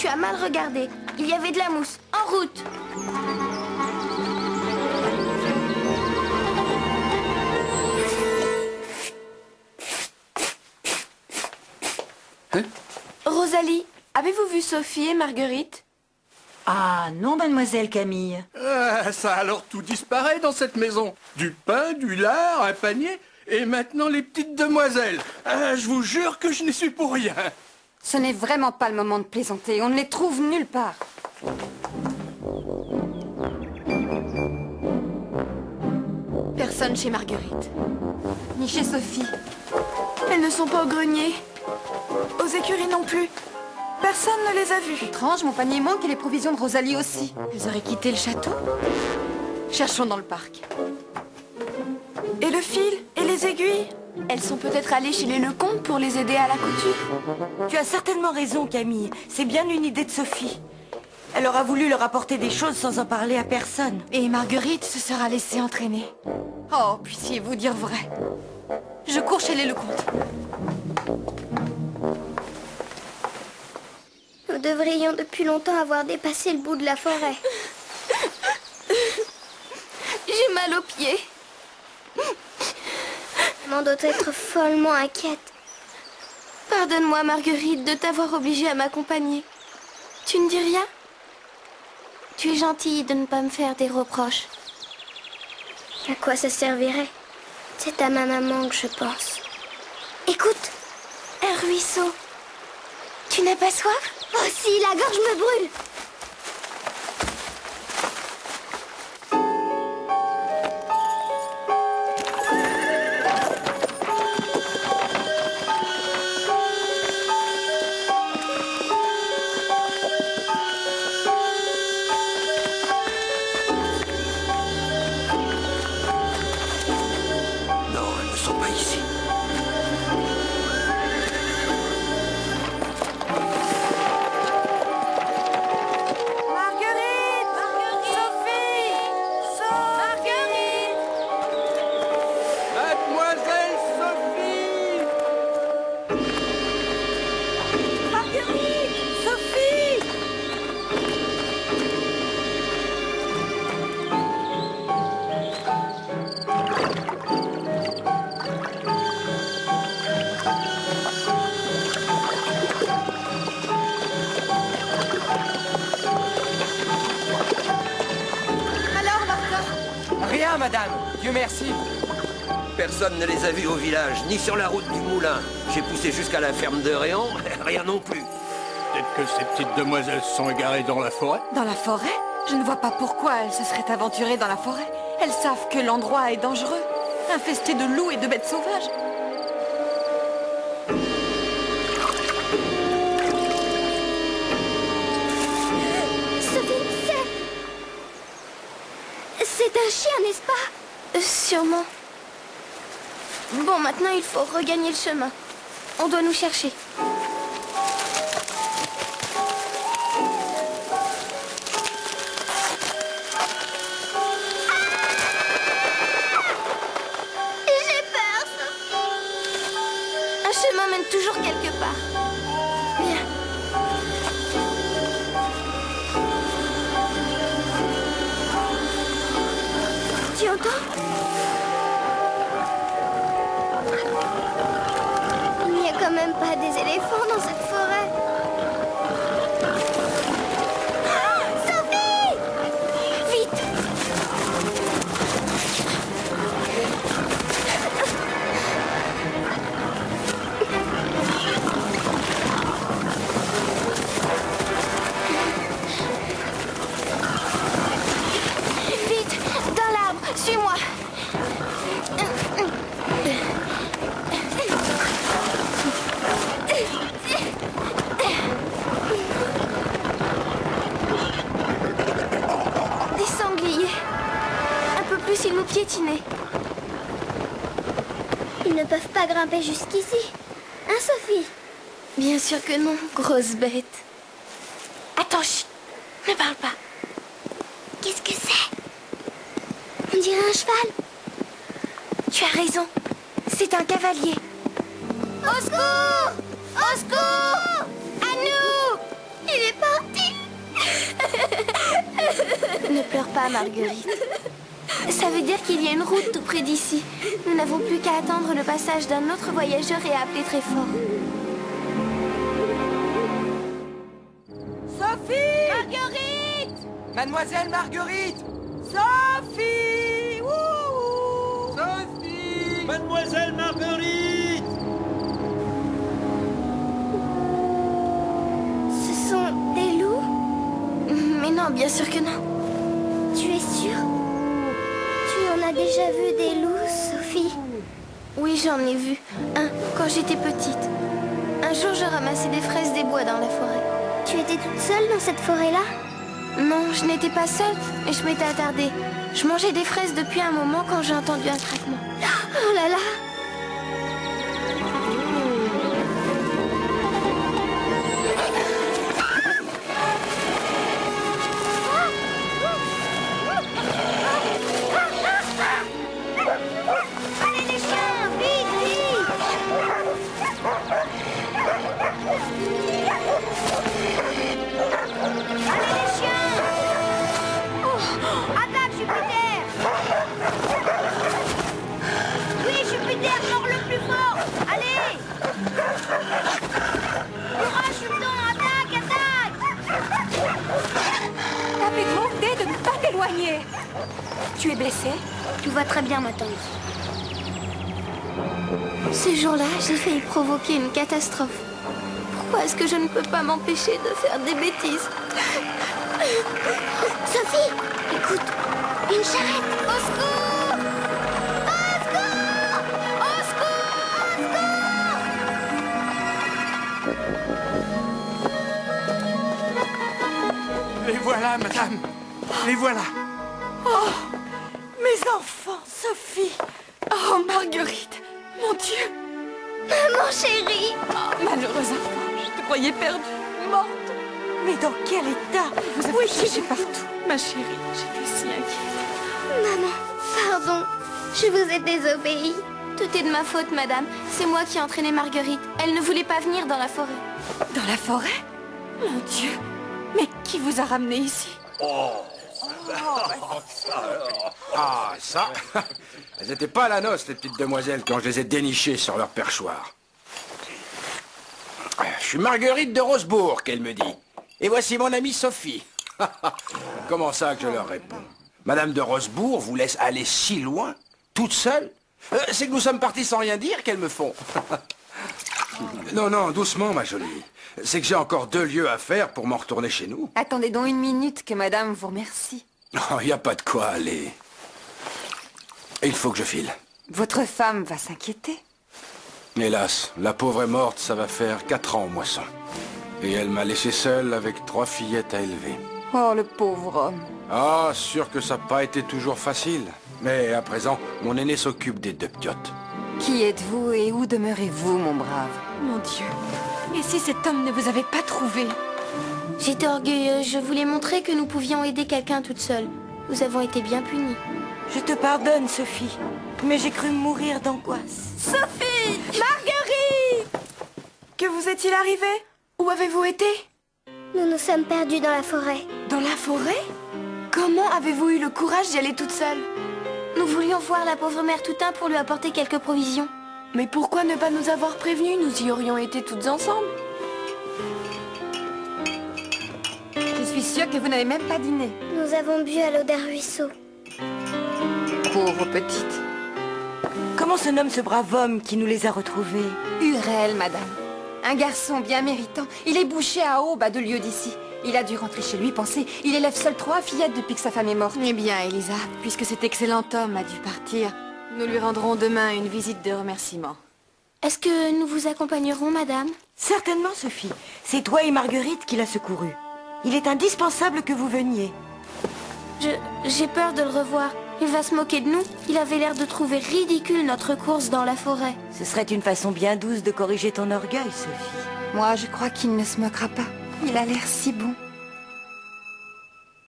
Tu as mal regardé. Il y avait de la mousse. En route. Hein? Rosalie, avez-vous vu Sophie et Marguerite? Ah non, mademoiselle Camille. Ça alors tout disparaît dans cette maison. Du pain, du lard, un panier, et maintenant les petites demoiselles. Je vous jure que je n'y suis pour rien. Ce n'est vraiment pas le moment de plaisanter. On ne les trouve nulle part. Personne chez Marguerite. Ni chez Sophie. Elles ne sont pas au grenier. Aux écuries non plus. Personne ne les a vues. Étrange, mon panier manque et les provisions de Rosalie aussi. Elles auraient quitté le château. Cherchons dans le parc. Et le fil? Et les aiguilles? Elles sont peut-être allées chez les Lecomte pour les aider à la couture. Tu as certainement raison, Camille. C'est bien une idée de Sophie. Elle aura voulu leur apporter des choses sans en parler à personne. Et Marguerite se sera laissée entraîner. Oh, puissiez-vous dire vrai. Je cours chez les Lecomte. Nous devrions depuis longtemps avoir dépassé le bout de la forêt. J'ai mal aux pieds. Maman doit être follement inquiète. Pardonne-moi, Marguerite, de t'avoir obligée à m'accompagner. Tu ne dis rien? Tu es gentille de ne pas me faire des reproches. À quoi ça servirait? C'est à ma maman que je pense. Écoute, un ruisseau. Tu n'as pas soif? Oh si, la gorge me brûle. Non, elles ne sont pas ici. Marguerite! Sophie! Marguerite! Mademoiselle Sophie! Marguerite! Sophie! Alors, Martin? Rien, madame. Dieu merci. Personne ne les a vus au village, ni sur la route du moulin. J'ai poussé jusqu'à la ferme de Réan, rien non plus. Peut-être que ces petites demoiselles se sont égarées dans la forêt. Dans la forêt? Je ne vois pas pourquoi elles se seraient aventurées dans la forêt. Elles savent que l'endroit est dangereux, infesté de loups et de bêtes sauvages. Sophie, c'est un chien, n'est-ce pas? Sûrement. Bon, maintenant il faut regagner le chemin. On doit nous chercher. J'ai peur, Sophie. Un chemin mène toujours quelque part. Viens. Tu entends? Il n'y a quand même pas des éléphants dans cette forêt. Ah, Sophie! Vite! Vite, dans l'arbre, suis-moi. Des sangliers. Un peu plus, ils nous piétinaient. Ils ne peuvent pas grimper jusqu'ici. Hein, Sophie? Bien sûr que non, grosse bête. Attends, chut, ne parle pas. Qu'est-ce que c'est? On dirait un cheval. Tu as raison, c'est un cavalier. Au secours! Au secours! À nous! Il est parti! Ne pleure pas, Marguerite. Ça veut dire qu'il y a une route tout près d'ici. Nous n'avons plus qu'à attendre le passage d'un autre voyageur et à appeler très fort. Sophie! Marguerite! Mademoiselle Marguerite! Sophie! Wouhou! Sophie! Mademoiselle Marguerite! Ce sont des loups? Mais non, bien sûr que non. Tu es sûre? Tu en as déjà vu des loups, Sophie? Oui, j'en ai vu un quand j'étais petite. Un jour, je ramassais des fraises des bois dans la forêt. Tu étais toute seule dans cette forêt-là? Non, je n'étais pas seule, mais je m'étais attardée. Je mangeais des fraises depuis un moment quand j'ai entendu un craquement. Oh là là! Allez les chiens, vite, vite! Allez les chiens! Attaque, Jupiter! Oui, Jupiter, mord le plus fort! Allez! Courage, Sultan, attaque, attaque! T'avais demandé de ne pas t'éloigner. Tu es blessé? Tout va très bien, ma tante. Ce jour-là, j'ai failli provoquer une catastrophe. Pourquoi est-ce que je ne peux pas m'empêcher de faire des bêtises? Sophie, écoute, une charrette. Au secours! Au secours! Au secours! Au secours! Les voilà, madame. Les voilà. Oh! Mes enfants, Sophie! Oh, Marguerite, mon Dieu. Maman chérie! Oh, malheureuse enfant, je te croyais perdue, morte. Mais dans quel état? Vous avez cherché partout, ma chérie. J'étais si inquiète. Maman, pardon, je vous ai désobéi. Tout est de ma faute, madame. C'est moi qui ai entraîné Marguerite. Elle ne voulait pas venir dans la forêt. Dans la forêt? Mon Dieu. Mais qui vous a ramené ici? Ah, ça. Elles n'étaient pas à la noce, les petites demoiselles, quand je les ai dénichées sur leur perchoir. Je suis Marguerite de Rosebourg, qu'elle me dit. Et voici mon amie Sophie. Comment ça que je leur réponds? Madame de Rosebourg vous laisse aller si loin, toute seule? C'est que nous sommes partis sans rien dire qu'elles me font. Non, non, doucement, ma jolie. C'est que j'ai encore 2 lieues à faire pour m'en retourner chez nous. Attendez donc une minute que madame vous remercie. Oh, il n'y a pas de quoi, allez. Il faut que je file. Votre femme va s'inquiéter. Hélas, la pauvre est morte, ça va faire 4 ans en moisson. Et elle m'a laissé seule avec 3 fillettes à élever. Oh, le pauvre homme. Ah, sûr que ça n'a pas été toujours facile. Mais à présent, mon aîné s'occupe des 2 ptiotes. Qui êtes-vous et où demeurez-vous, mon brave? Mon Dieu. Et si cet homme ne vous avait pas trouvé? J'étais orgueilleuse. Je voulais montrer que nous pouvions aider quelqu'un toute seule. Nous avons été bien punis. Je te pardonne, Sophie, mais j'ai cru mourir d'angoisse. Sophie! Marguerite! Que vous est-il arrivé? Où avez-vous été? Nous nous sommes perdus dans la forêt. Dans la forêt? Comment avez-vous eu le courage d'y aller toute seule? Nous voulions voir la pauvre mère Toutain pour lui apporter quelques provisions. Mais pourquoi ne pas nous avoir prévenus? Nous y aurions été toutes ensemble. Je suis sûre que vous n'avez même pas dîné. Nous avons bu à l'eau d'un ruisseau. Pauvre petite. Comment se nomme ce brave homme qui nous les a retrouvés? Urel, madame. Un garçon bien méritant. Il est boucher à Aube, à 2 lieues d'ici. Il a dû rentrer chez lui, pensez. Il élève seul 3 fillettes depuis que sa femme est morte. Eh bien, Elisa, puisque cet excellent homme a dû partir, nous lui rendrons demain une visite de remerciement. Est-ce que nous vous accompagnerons, madame? Certainement, Sophie. C'est toi et Marguerite qui l'a secouru. Il est indispensable que vous veniez. J'ai peur de le revoir. Il va se moquer de nous. Il avait l'air de trouver ridicule notre course dans la forêt. Ce serait une façon bien douce de corriger ton orgueil, Sophie. Moi, je crois qu'il ne se moquera pas. Il a l'air si bon.